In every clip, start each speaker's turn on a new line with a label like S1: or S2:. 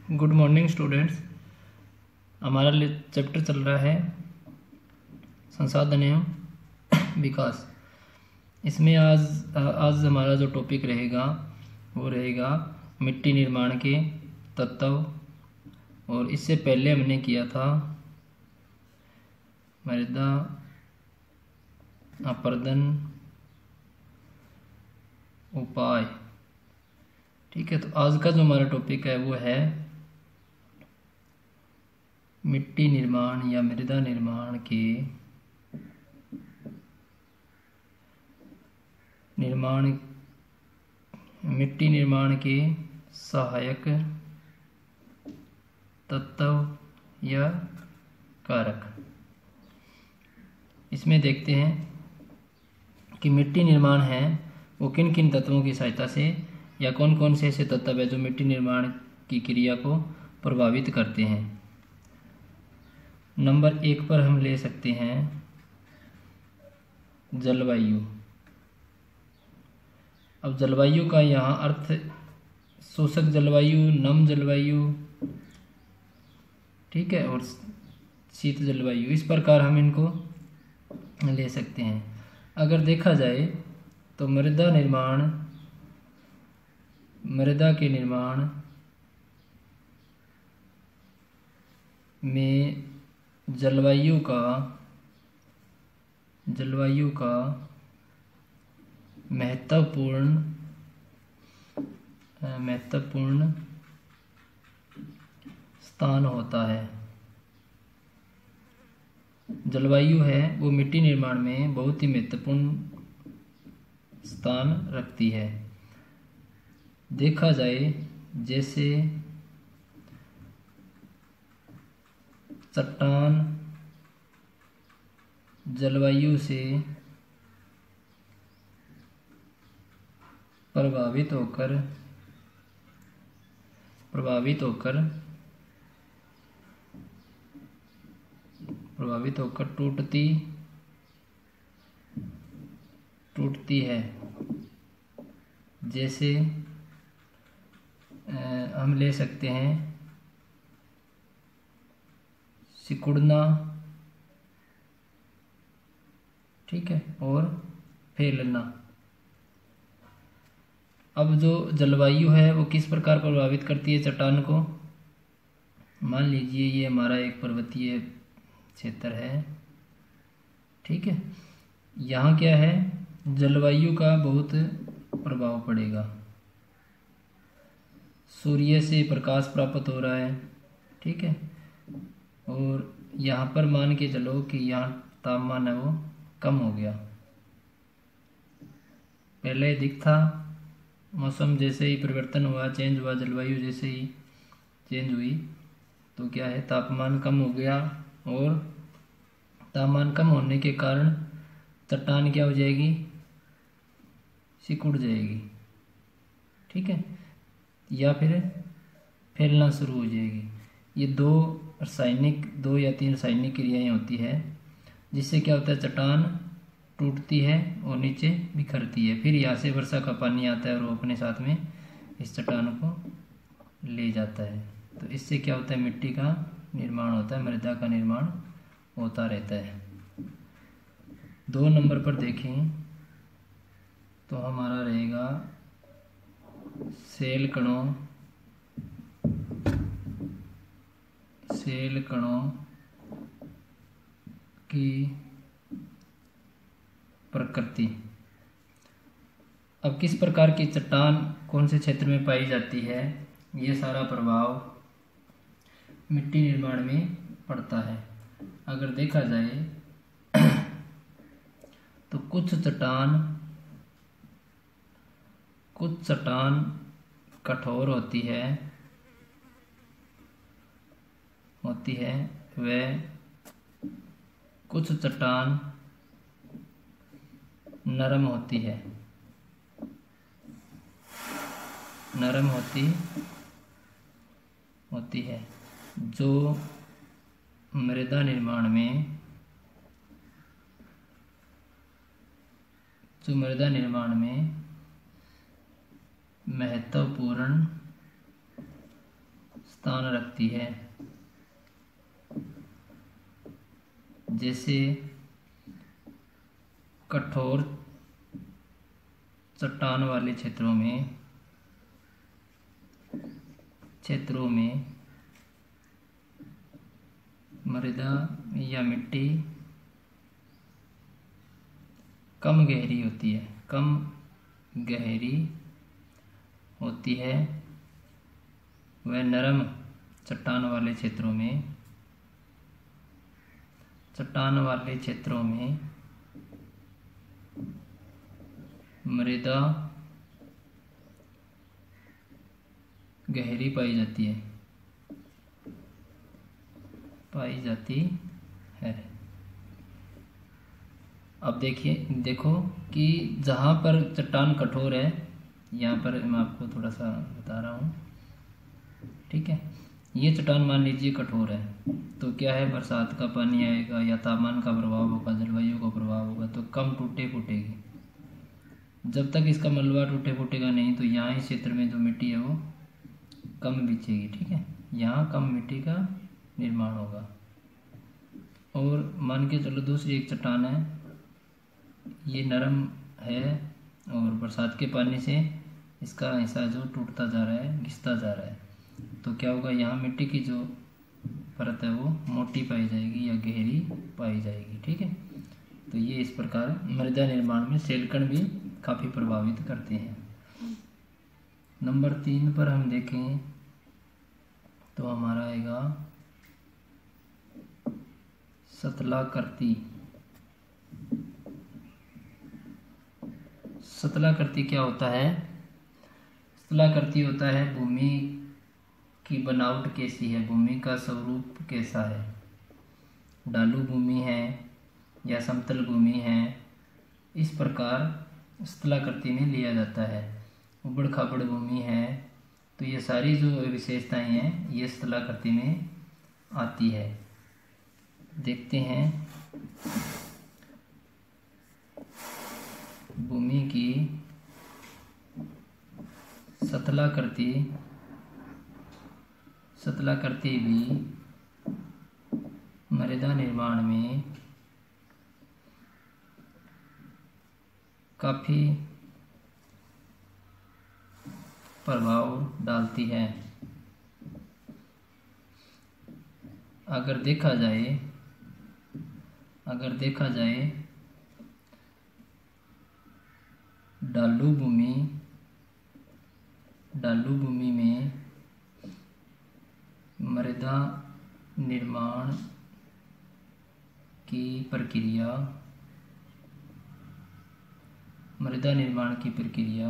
S1: Good morning students. हमारा chapter चल रहा है संसाधन एवं विकास। इसमें आज हमारा जो टॉपिक रहेगा वो रहेगा मिट्टी निर्माण के तत्व। और इससे पहले हमने किया था मृदा अपर्दन उपाय। ठीक है, तो आज का जो हमारा टॉपिक है वो है मिट्टी निर्माण या मृदा निर्माण के मिट्टी निर्माण के सहायक तत्व या कारक। इसमें देखते हैं कि मिट्टी निर्माण है वो किन किन तत्वों की सहायता से या कौन कौन से ऐसे तत्व है जो मिट्टी निर्माण की क्रिया को प्रभावित करते हैं। नंबर 1 पर हम ले सकते हैं जलवायु। अब जलवायु का यहाँ अर्थ शोषक जलवायु, नम जलवायु, ठीक है, और शीत जलवायु, इस प्रकार हम इनको ले सकते हैं। अगर देखा जाए तो मृदा के निर्माण में जलवायु का महत्वपूर्ण स्थान होता है। जलवायु है वो मिट्टी निर्माण में बहुत ही महत्वपूर्ण स्थान रखती है। देखा जाए जैसे चट्टान जलवायु से प्रभावित होकर टूटती है। जैसे हम ले सकते हैं सिकुड़ना, ठीक है, और फैलना। अब जो जलवायु है वो किस प्रकार प्रभावित करती है चट्टान को। मान लीजिए ये हमारा एक पर्वतीय क्षेत्र है, ठीक है, यहाँ क्या है, जलवायु का बहुत प्रभाव पड़ेगा। सूर्य से प्रकाश प्राप्त हो रहा है, ठीक है, और यहाँ पर मान के चलो कि यहाँ तापमान है वो कम हो गया। पहले दिख था मौसम जैसे ही परिवर्तन हुआ, चेंज हुआ, जलवायु जैसे ही चेंज हुई तो क्या है, तापमान कम हो गया, और तापमान कम होने के कारण चट्टान क्या हो जाएगी, सिकुड़ जाएगी, ठीक है, या फिर फैलना शुरू हो जाएगी। ये दो या तीन रासायनिक क्रियाएं होती है जिससे क्या होता है, चट्टान टूटती है और नीचे बिखरती है। फिर यहाँ से वर्षा का पानी आता है और वो अपने साथ में इस चट्टान को ले जाता है। तो इससे क्या होता है, मिट्टी का निर्माण होता है, मृदा का निर्माण होता रहता है। 2 नंबर पर देखें तो हमारा रहेगा सेल कणों की प्रकृति। अब किस प्रकार की चट्टान कौन से क्षेत्र में पाई जाती है, ये सारा प्रभाव मिट्टी निर्माण में पड़ता है। अगर देखा जाए तो कुछ चट्टान कठोर होती है व कुछ चट्टान नरम होती है जो मृदा निर्माण में महत्वपूर्ण स्थान रखती है। जैसे कठोर चट्टान वाले क्षेत्रों में मृदा या मिट्टी कम गहरी होती है। वह नरम चट्टान वाले क्षेत्रों में मृदा गहरी पाई जाती है। अब देखो कि जहाँ पर चट्टान कठोर है, यहाँ पर मैं आपको थोड़ा सा बता रहा हूँ, ठीक है। ये चट्टान मान लीजिए कठोर है, तो क्या है, बरसात का पानी आएगा या तापमान का प्रभाव होगा, जलवायु का प्रभाव होगा, तो कम टूटे फूटेगी। जब तक इसका मलबा टूटे फूटेगा नहीं, तो यहाँ इस क्षेत्र में जो मिट्टी है वो कम बिछेगी, ठीक है। यहाँ कम मिट्टी का निर्माण होगा। और मान के चलो दूसरी एक चट्टान है, ये नरम है और बरसात के पानी से इसका हिस्सा जो टूटता जा रहा है, घिसता जा रहा है, तो क्या होगा, यहाँ मिट्टी की जो परत है वो मोटी पाई जाएगी या गहरी पाई जाएगी, ठीक है। तो ये इस प्रकार मृदा निर्माण में शैलकण भी काफ़ी प्रभावित करते हैं। नंबर 3 पर हम देखें तो हमारा आएगा सतलाकृति। सतलाकृति क्या होता है? सतलाकृति होता है भूमि की बनावट कैसी है, भूमि का स्वरूप कैसा है, ढालू भूमि है या समतल भूमि है, इस प्रकार स्थलाकृति में लिया जाता है। उबड़ खाबड़ भूमि है, तो ये सारी जो विशेषताएं हैं ये स्थलाकृति में आती है। देखते हैं भूमि की सतलाकृति भी मृदा निर्माण में काफ़ी प्रभाव डालती है। अगर देखा जाए ढालू भूमि में मृदा निर्माण की प्रक्रिया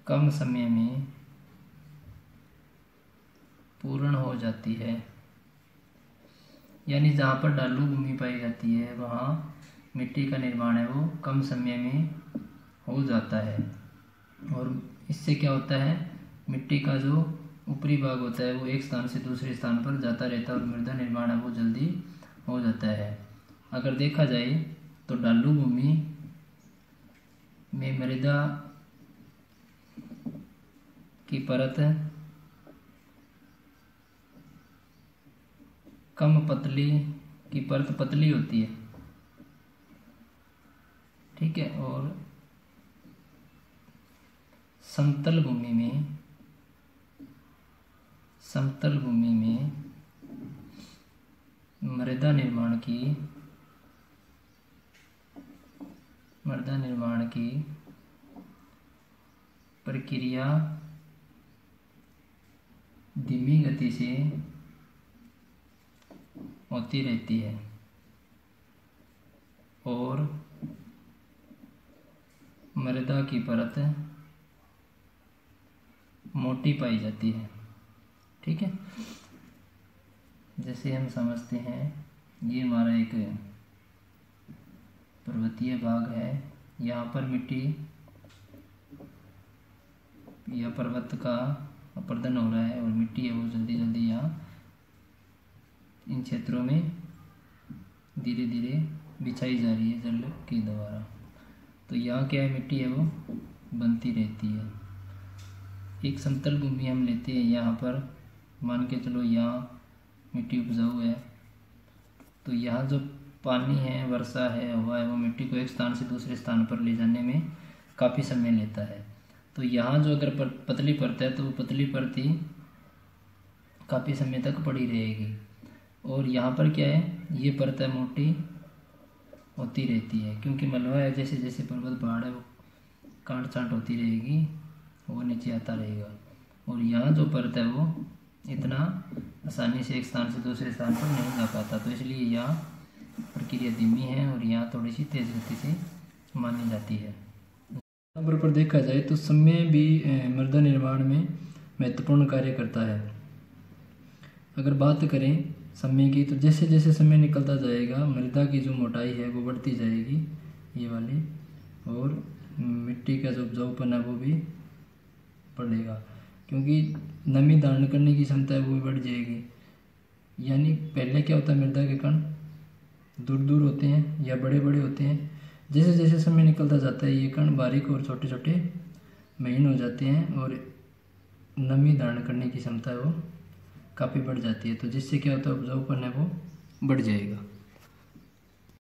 S1: कम समय में पूर्ण हो जाती है। यानी जहाँ पर ढालू भूमि पाई जाती है वहाँ मिट्टी का निर्माण है वो कम समय में हो जाता है, और इससे क्या होता है, मिट्टी का जो ऊपरी भाग होता है वो एक स्थान से दूसरे स्थान पर जाता रहता है और मृदा निर्माण है वो जल्दी हो जाता है। अगर देखा जाए तो ढालू भूमि में मृदा की परत पतली होती है, ठीक है। और समतल भूमि में मृदा निर्माण की प्रक्रिया धीमी गति से होती रहती है और मृदा की परत मोटी पाई जाती है, ठीक है। जैसे हम समझते हैं ये हमारा एक पर्वतीय भाग है, यहाँ पर मिट्टी या पर्वत का अपर्दन हो रहा है और मिट्टी है वो जल्दी जल्दी यहाँ इन क्षेत्रों में धीरे धीरे बिछाई जा रही है जल के द्वारा। तो यहाँ क्या है, मिट्टी है वो बनती रहती है। एक समतल भूमि हम लेते हैं, यहाँ पर मान के चलो यहाँ मिट्टी उपजाऊ है, तो यहाँ जो पानी है, वर्षा है, हवा है, वो मिट्टी को एक स्थान से दूसरे स्थान पर ले जाने में काफ़ी समय लेता है। तो यहाँ जो अगर पतली परत है तो वो पतली परत ही काफ़ी समय तक पड़ी रहेगी। और यहाँ पर क्या है, ये परत है मोटी होती रहती है, क्योंकि मलबा है, जैसे जैसे पर्वत पहाड़ है वो काट छाँट होती रहेगी, वो नीचे आता रहेगा। और यहाँ जो परत है वो इतना आसानी से एक स्थान से दूसरे स्थान पर नहीं जा पाता, तो इसलिए यहाँ प्रक्रिया धीमी है और यहाँ थोड़ी सी तेज़ गति से मानी जाती है। नंबर पर देखा जाए तो समय भी मृदा निर्माण में महत्वपूर्ण कार्य करता है। अगर बात करें समय की, तो जैसे जैसे समय निकलता जाएगा मृदा की जो मोटाई है वो बढ़ती जाएगी, ये वाली, और मिट्टी का जो उपजाऊपन है वो भी बढ़ेगा, क्योंकि नमी धारण करने की क्षमता है वो भी बढ़ जाएगी। यानी पहले क्या होता है, मृदा के कण दूर दूर होते हैं या बड़े बड़े होते हैं, जैसे जैसे समय निकलता जाता है ये कण बारीक और छोटे छोटे महीन हो जाते हैं और नमी धारण करने की क्षमता है वो काफ़ी बढ़ जाती है, तो जिससे क्या होता है उपजाऊपन है वो बढ़ जाएगा।